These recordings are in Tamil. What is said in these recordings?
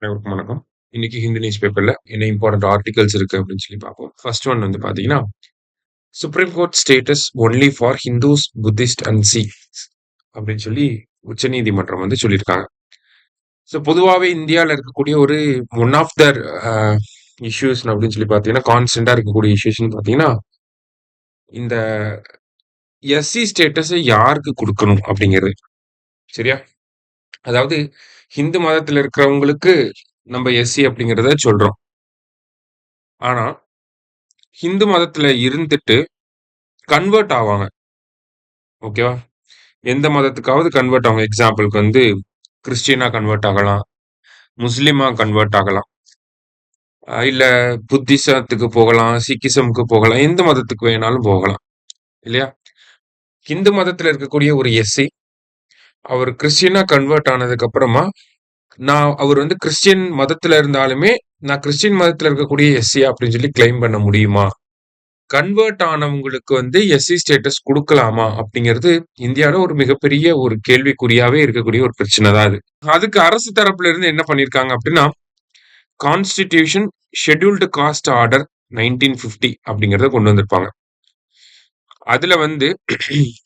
அனைவருக்கும் வணக்கம். இன்னைக்கு ஹிந்து நியூஸ் பேப்பர்ல என்ன இம்பார்ட்டன்ட் ஆர்டிகல்ஸ் இருக்கு அப்படின்னு சொல்லி பார்ப்போம். ஃபர்ஸ்ட் ஒன் வந்து பாத்தீங்கன்னா, Supreme Court status only for Hindus, Buddhists and Sikhs அப்படின்னு சொல்லி உச்சநீதிமன்றம் வந்து சொல்லியிருக்காங்க. ஸோ பொதுவாகவே இந்தியாவில் இருக்கக்கூடிய ஒரு ஒன் ஆஃப் தர் இஷ்யூஸ் அப்படின்னு சொல்லி பார்த்தீங்கன்னா, கான்ஸ்டன்டா இருக்கக்கூடிய இஷ்யூஸ்ன்னு பார்த்தீங்கன்னா, இந்த எஸ்சி ஸ்டேட்டஸை யாருக்கு கொடுக்கணும் அப்படிங்கிறது. சரியா? அதாவது ஹிந்து மதத்தில் இருக்கிறவங்களுக்கு நம்ம எஸ்சி அப்படிங்கிறத சொல்றோம். ஆனா ஹிந்து மதத்துல இருந்துட்டு கன்வெர்ட் ஆவாங்க. ஓகேவா? எந்த மதத்துக்காவது கன்வெர்ட் ஆவாங்க. எக்ஸாம்பிள்க்கு வந்து கிறிஸ்டியனா கன்வெர்ட் ஆகலாம். முஸ்லிமா கன்வெர்ட் ஆகலாம். இல்ல புத்திசத்துக்கு போகலாம், சீக்கிசம்க்கு போகலாம். எந்த மதத்துக்கு வேணாலும் போகலாம். இல்லையா? ஹிந்து மதத்துல இருக்கக்கூடிய ஒரு எஸ்சி, அவர் கிறிஸ்டியனா கன்வெர்ட் ஆனதுக்கு அப்புறமா, அவர் வந்து கிறிஸ்டியன் மதத்துல இருந்தாலுமே, நான் கிறிஸ்டியன் மதத்துல இருக்கக்கூடிய எஸ்சி அப்படின்னு சொல்லி கிளைம் பண்ண முடியுமா? கன்வெர்ட் ஆனவங்களுக்கு வந்து எஸ்சி ஸ்டேட்டஸ் குடுக்கலாமா? அப்படிங்கிறது இந்தியால ஒரு மிகப்பெரிய ஒரு கேள்விக்குறியாவே இருக்கக்கூடிய ஒரு பிரச்சனை தான் அது. அதுக்கு அரசு தரப்புல இருந்து என்ன பண்ணியிருக்காங்க அப்படின்னா, கான்ஸ்டிடியூஷன் ஷெட்யூல்டு காஸ்ட் ஆர்டர் 1950 அப்படிங்கிறத கொண்டு வந்திருப்பாங்க. அதுல வந்து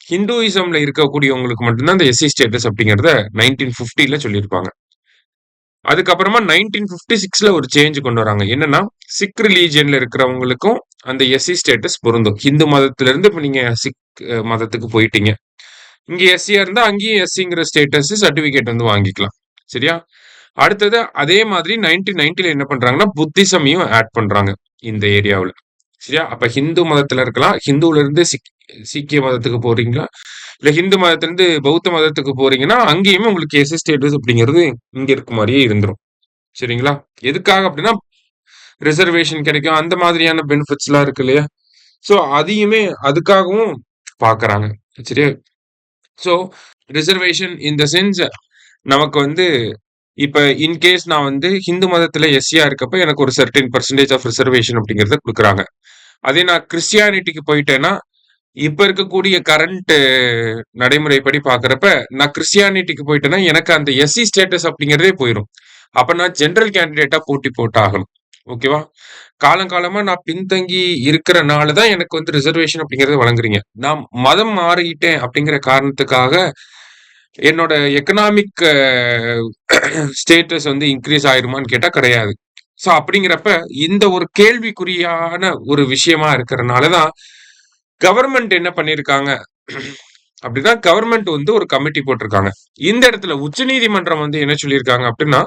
ஹிந்துயிசம்ல இருக்கக்கூடியவங்களுக்கு மட்டும்தான் இந்த எஸ்சி ஸ்டேட்டஸ் அப்படிங்கிறத 1950ல சொல்லியிருப்பாங்க. அதுக்கப்புறமா 1956ல ஒரு சேஞ்ச் கொண்டு வராங்க. என்னன்னா, சிக் ரிலீஜியன்ல இருக்கிறவங்களுக்கும் அந்த எஸ்சி ஸ்டேட்டஸ் பொருந்தும். ஹிந்து மதத்துல இருந்து இப்ப நீங்க சிக் மதத்துக்கு போயிட்டீங்க. இங்க எஸ்சியா இருந்தா அங்கேயும் எஸ்சிங்கிற ஸ்டேட்டஸ் சர்டிபிகேட் வந்து வாங்கிக்கலாம். சரியா? அடுத்தது அதே மாதிரி 1990ல என்ன பண்றாங்கன்னா, புத்திசமையும் ஆட் பண்றாங்க இந்த ஏரியாவுல. சரியா? அப்ப ஹிந்து மதத்துல இருக்கலாம். ஹிந்துல இருந்து சீக்கிய மதத்துக்கு போறீங்களா? இல்ல ஹிந்து மதத்துல இருந்து பௌத்த மதத்துக்கு போறீங்கன்னா, அங்கேயுமே உங்களுக்கு எஸ்சி ஸ்டேட்டஸ் அப்படிங்கிறது இங்க இருக்க மாரியே இருந்துரும். சரிங்களா? எதுக்காக அப்படின்னா, ரிசர்வேஷன் கிடைக்கும். அந்த மாதிரியான பெனிஃபிட்ஸ்லாம் இருக்கு இல்லையா? ஸோ அதையுமே அதுக்காகவும் பார்க்கறாங்க. சரியா? So reservation in the sense நமக்கு வந்து இப்ப இன்கேஸ் நான் வந்து ஹிந்து மதத்துல எஸ்சியா இருக்கப்ப எனக்கு ஒரு சர்டன் பெர்சன்டேஜ் ஆஃப் ரிசர்வேஷன் அப்படிங்கிறத குடுக்குறாங்க. அதே நான் கிறிஸ்டியானிட்டிக்கு போயிட்டேன்னா, இப்ப இருக்கக்கூடிய கரண்ட் நடைமுறைப்படி பார்க்கறப்ப, நான் கிறிஸ்டியானிட்டிக்கு போயிட்டேன்னா, எனக்கு அந்த எஸ்சி ஸ்டேட்டஸ் அப்படிங்கிறதே போயிரும். அப்ப நான் ஜெனரல் கேண்டிடேட்டா போட்டி போட்டாகணும். ஓகேவா? காலங்காலமா நான் பின்தங்கி இருக்கிறனால தான் எனக்கு வந்து ரிசர்வேஷன் அப்படிங்கிறத வழங்குறீங்க. நான் மதம் மாறிட்டேன் அப்படிங்கிற காரணத்துக்காக, என்னோட எக்கனாமிக் ஸ்டேட்டஸ் வந்து இன்கிரீஸ் ஆயிருமான்னு கேட்டா கிடையாது. ஸோ அப்படிங்கிறப்ப, இந்த ஒரு கேள்விக்குறியான ஒரு விஷயமா இருக்கிறனால தான், கவர்ன்மெண்ட் என்ன பண்ணியிருக்காங்க அப்படின்னா, கவர்ன்மெண்ட் வந்து ஒரு கமிட்டி போட்டிருக்காங்க. இந்த இடத்துல உச்சநீதிமன்றம் வந்து என்ன சொல்லியிருக்காங்க அப்படின்னா,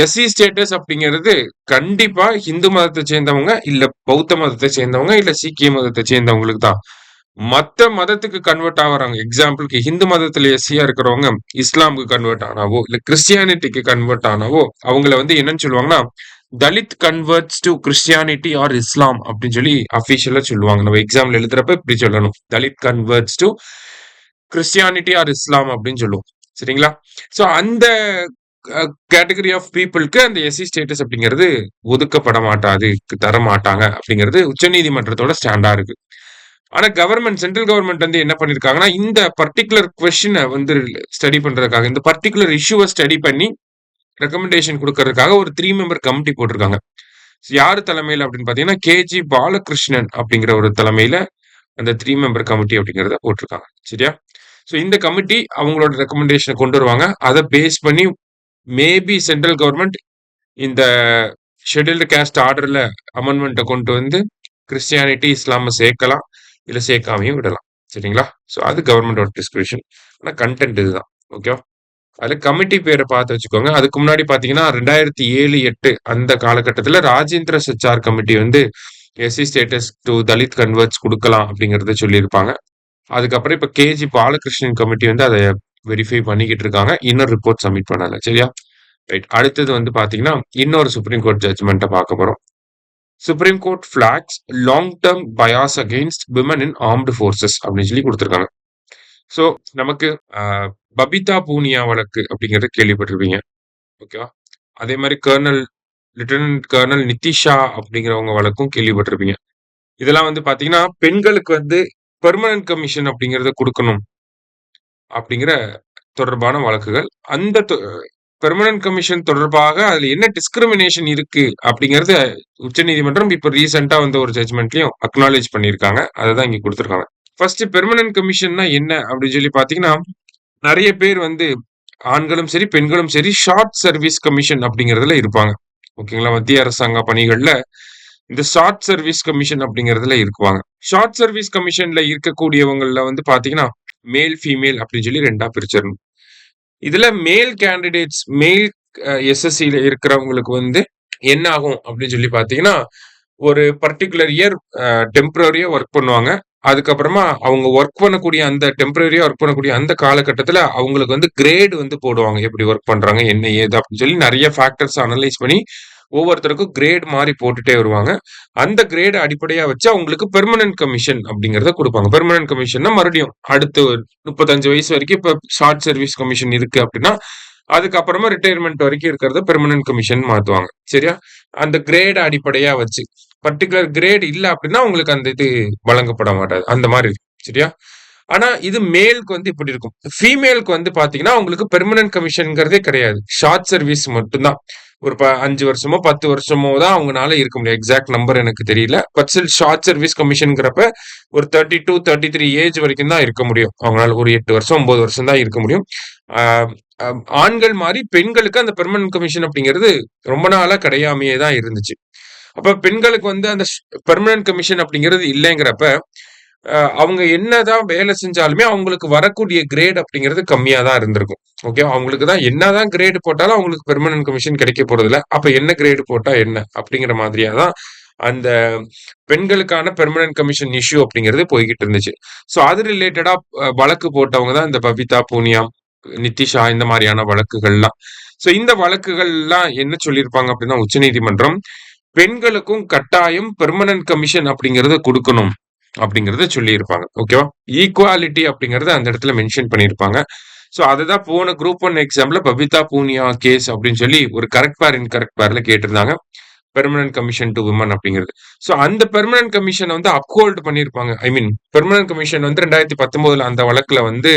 எஸ்சி ஸ்டேட்டஸ் அப்படிங்கிறது கண்டிப்பா இந்து மதத்தை சேர்ந்தவங்க, இல்ல பௌத்த மதத்தை சேர்ந்தவங்க, இல்ல சீக்கிய மதத்தை சேர்ந்தவங்களுக்கு தான். மத்த மதத்துக்கு கன்வெர்ட் ஆகுறாங்க. எக்ஸாம்பிளுக்கு ஹிந்து மதத்துல எஸ்சியா இருக்கிறவங்க இஸ்லாமுக்கு கன்வெர்ட் ஆனாவோ, இல்ல கிறிஸ்டியானிட்டிக்கு கன்வெர்ட் ஆனாவோ, அவங்கள வந்து என்னன்னு சொல்லுவாங்கன்னா, Dalit converts to Christianity or Islam அப்படின்னு சொல்லி அபிஷியலா சொல்லுவாங்க. நம்ம எக்ஸாம்ல எழுதுறப்ப இப்படி சொல்லணும். Dalit converts to Christianity or Islam அப்படின்னு சொல்லுவோம். சரிங்களா? சோ அந்த கேட்டகரி ஆஃப் பீப்புளுக்கு அந்த எஸ்சி ஸ்டேட்டஸ் அப்படிங்கிறது ஒதுக்கப்பட மாட்டாது, தர மாட்டாங்க அப்படிங்கிறது உச்சநீதிமன்றத்தோட ஸ்டாண்டா இருக்கு. ஆனா சென்ட்ரல் கவர்மெண்ட் வந்து என்ன பண்ணிருக்காங்கன்னா, இந்த பர்ட்டிகுலர் கொஸ்டினை வந்து ஸ்டடி பண்றதுக்காக, இந்த பர்ட்டிகுலர் இஷ்யூவை ஸ்டடி பண்ணி ரெக்கமெண்டேஷன் கொடுக்கறதுக்காக ஒரு 3 மெம்பர் கமிட்டி போட்டிருக்காங்க. யாரு தலைமையில அப்படின்னு பாத்தீங்கன்னா, கேஜி பாலகிருஷ்ணன் அப்படிங்கிற ஒரு தலைமையில அந்த 3 மெம்பர் கமிட்டி அப்படிங்கிறத போட்டிருக்காங்க. சரியா? ஸோ இந்த கமிட்டி அவங்களோட ரெக்கமெண்டேஷனை கொண்டு வருவாங்க. அதை பேஸ் பண்ணி மேபி சென்ட்ரல் கவர்மெண்ட் இந்த ஷெட்யூல்டு கேஸ்ட் ஆர்டர்ல அமெண்ட்மெண்ட்டை கொண்டு வந்து கிறிஸ்டியானிட்டி, இஸ்லாம சேர்க்கலாம், இல்ல சேர்க்காமையும் விடலாம். சரிங்களா? ஸோ அது கவர்மெண்டோட டிஸ்கிரிப்ஷன். ஆனா கண்டென்ட் இதுதான். ஓகேவா? அதுல கமிட்டி பேரை பார்த்து வச்சுக்கோங்க. அதுக்கு முன்னாடி பாத்தீங்கன்னா 2007, 8 அந்த காலகட்டத்துல ராஜேந்திர சச்சார் கமிட்டி வந்து SC status to Dalit converts கொடுக்கலாம் அப்படிங்கறத சொல்லியிருப்பாங்க. அதுக்கப்புறம் இப்ப கேஜி பாலகிருஷ்ணன் கமிட்டி வந்து அதை வெரிஃபை பண்ணிக்கிட்டு இருக்காங்க. இன்னொரு ரிப்போர்ட் சப்மிட் பண்ணல. சரியா? ரைட். அடுத்தது வந்து பாத்தீங்கன்னா இன்னொரு சுப்ரீம் கோர்ட் ஜட்ஜ்மெண்ட்டை பார்க்க போறோம். Supreme Court flags long term bias against women in armed forces அப்படின்னு சொல்லி கொடுத்திருக்காங்க. ஸோ நமக்கு பபிதா பூனியா வழக்கு அப்படிங்கறத கேள்விப்பட்டிருப்பீங்க. ஓகேவா? அதே மாதிரி லிeutenant கர்னல் நிதிஷா அப்படிங்கிறவங்க வழக்கும் கேள்விப்பட்டிருப்பீங்க. இதெல்லாம் வந்து பாத்தீங்கன்னா பெண்களுக்கு வந்து பெர்மனன்ட் கமிஷன் அப்படிங்கறத கொடுக்கணும் அப்படிங்கிற தொடர்பான வழக்குகள். அந்த பெர்மனன்ட் கமிஷன் தொடர்பாக அதுல என்ன டிஸ்கிரிமினேஷன் இருக்கு அப்படிங்கறது உச்சநீதிமன்றம் இப்ப ரீசெண்டா வந்த ஒரு ஜட்ஜ்மெண்ட்லயும் அக்னாலேஜ் பண்ணிருக்காங்க. அததான் இங்க கொடுத்திருக்காங்க. ஃபர்ஸ்ட் பெர்மனன்ட் கமிஷன்னா என்ன அப்படின்னு சொல்லி பாத்தீங்கன்னா, நிறைய பேர் வந்து ஆண்களும் சரி பெண்களும் சரி ஷார்ட் சர்வீஸ் கமிஷன் அப்படிங்கறதுல இருப்பாங்க. ஓகேங்களா? மத்திய அரசாங்க பணிகள்ல இந்த ஷார்ட் சர்வீஸ் கமிஷன் அப்படிங்கறதுல இருக்குவாங்க. ஷார்ட் சர்வீஸ் கமிஷன்ல இருக்கக்கூடியவங்கல வந்து பாத்தீங்கன்னா மேல் ஃபீமேல் அப்படின்னு சொல்லி ரெண்டா பிரிச்சிடணும். இதுல மேல் கேண்டிடேட்ஸ் மேல் எஸ்எஸ்சில இருக்கிறவங்களுக்கு வந்து என்ன ஆகும் அப்படின்னு சொல்லி பாத்தீங்கன்னா, ஒரு பர்டிகுலர் இயர் டெம்பரரியா ஒர்க் பண்ணுவாங்க. அதுக்கப்புறமா அவங்க ஒர்க் பண்ணக்கூடிய அந்த டெம்பரரியா ஒர்க் பண்ணக்கூடிய அந்த காலகட்டத்துல அவங்களுக்கு வந்து கிரேட் வந்து போடுவாங்க. எப்படி ஒர்க் பண்றாங்க, என்ன ஏது அப்படின்னு சொல்லி நிறைய ஃபேக்டர்ஸ் அனலைஸ் பண்ணி ஒவ்வொருத்தருக்கும் கிரேட் மாறி போட்டுட்டே வருவாங்க. அந்த கிரேட் அடிப்படையா வச்சு அவங்களுக்கு பெர்மனன்ட் கமிஷன் அப்படிங்கறத கொடுப்பாங்க. பெர்மனன்ட் கமிஷன்னா மறுபடியும் அடுத்து 35 வயசு வரைக்கும் இப்ப ஷார்ட் சர்வீஸ் கமிஷன் இருக்கு அப்படின்னா அதுக்கப்புறமா ரிட்டையர்மெண்ட் வரைக்கும் இருக்கிறத பெர்மனன்ட் கமிஷன் மாத்துவாங்க. சரியா? அந்த கிரேட் அடிப்படையா வச்சு பர்டிகுலர் கிரேட் இல்ல அப்படின்னா உங்களுக்கு அந்த இது வழங்கப்பட மாட்டாது. அந்த மாதிரி சரியா? ஆனா இது மேலுக்கு வந்து இப்படி இருக்கும். ஃபீமேலுக்கு வந்து பாத்தீங்கன்னா உங்களுக்கு பெர்மனன்ட் கமிஷன்ங்கிறதே கிடையாது. ஷார்ட் சர்வீஸ் மட்டும்தான். ஒரு 5 வருஷமோ 10 வருஷமோ தான் அவங்கனால இருக்க முடியும். எக்ஸாக்ட் நம்பர் எனக்கு தெரியல. பட் ஸ்டில் ஷார்ட் சர்வீஸ் கமிஷன்ங்கிறப்ப ஒரு 32, 33 ஏஜ் வரைக்கும் தான் இருக்க முடியும். அவங்களால ஒரு 8 வருஷம் 9 வருஷம் தான் இருக்க முடியும். ஆண்கள் மாதிரி பெண்களுக்கு அந்த பெர்மனன்ட் கமிஷன் அப்படிங்கிறது ரொம்ப நாளா கிடையாமையே தான் இருந்துச்சு. அப்ப பெண்களுக்கு வந்து அந்த பெர்மனன்ட் கமிஷன் அப்படிங்கிறது இல்லைங்கிறப்ப அவங்க என்னதான் வேலை செஞ்சாலுமே அவங்களுக்கு வரக்கூடிய கிரேட் அப்படிங்கிறது கம்மியா தான் இருந்திருக்கும். ஓகே, அவங்களுக்கு தான் என்னதான் கிரேடு போட்டாலும் அவங்களுக்கு பெர்மனன்ட் கமிஷன் கிடைக்க போறது இல்ல. அப்ப என்ன கிரேடு போட்டா என்ன அப்படிங்கிற மாதிரியா தான் அந்த பெண்களுக்கான பெர்மனன்ட் கமிஷன் இஷ்யூ அப்படிங்கிறது போய்கிட்டு இருந்துச்சு. சோ அது ரிலேட்டடா வழக்கு போட்டவங்க தான் இந்த பபிதா பூனியா, நிதிஷா இந்த மாதிரியான வழக்குகள்லாம். சோ இந்த வழக்குகள்லாம் என்ன சொல்லியிருப்பாங்க அப்படின்னா உச்சநீதிமன்றம் பெண்களுக்கும் கட்டாயம் பெர்மனன்ட் கமிஷன் அப்படிங்கறத கொடுக்கணும் அப்படிங்கறத சொல்லி இருப்பாங்க. ஓகேவா? ஈக்குவாலிட்டி அப்படிங்கறத அந்த இடத்துல மென்ஷன் பண்ணிருப்பாங்க. சோ அதுதான் போன குரூப் 1 எக்ஸாம்ல பபிதா பூனியா கேஸ் அப்படின்னு சொல்லி ஒரு கரெக்ட் பேர் இன்கரெக்ட் பேர்ல கேட்டிருந்தாங்க. பெர்மனன்ட் கமிஷன் டு விமன் அப்படிங்கிறது. சோ அந்த பெர்மனன்ட் கமிஷன் வந்து அப்ஹோல்ட் பண்ணிருப்பாங்க. ஐ மீன் பெர்மனன்ட் கமிஷன் வந்து 2019 அந்த வழக்குல வந்து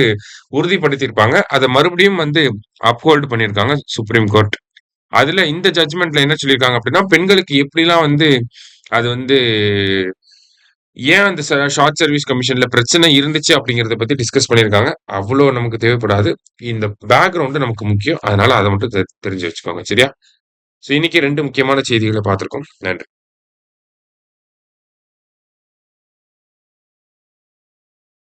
உறுதிப்படுத்தியிருப்பாங்க. அதை மறுபடியும் வந்து அப்ஹோல்ட் பண்ணிருக்காங்க சுப்ரீம் கோர்ட். அதுல இந்த ஜட்ஜ்மெண்ட்ல என்ன சொல்லியிருக்காங்க அப்படின்னா பெண்களுக்கு எப்படிலாம் வந்து அது வந்து ஏன் அந்த ஷார்ட் சர்வீஸ் கமிஷன்ல பிரச்சனை இருந்துச்சு அப்படிங்கறத பத்தி டிஸ்கஸ் பண்ணிருக்காங்க. அவ்வளவு நமக்கு தேவைப்படாது. இந்த பேக்ரவுண்ட் நமக்கு முக்கியம். அதனால அதை மட்டும் தெரிஞ்சு வச்சுக்கோங்க. சரியா? சோ இன்னைக்கு 2 முக்கியமான செய்திகளை பார்த்திருக்கோம். நன்றி.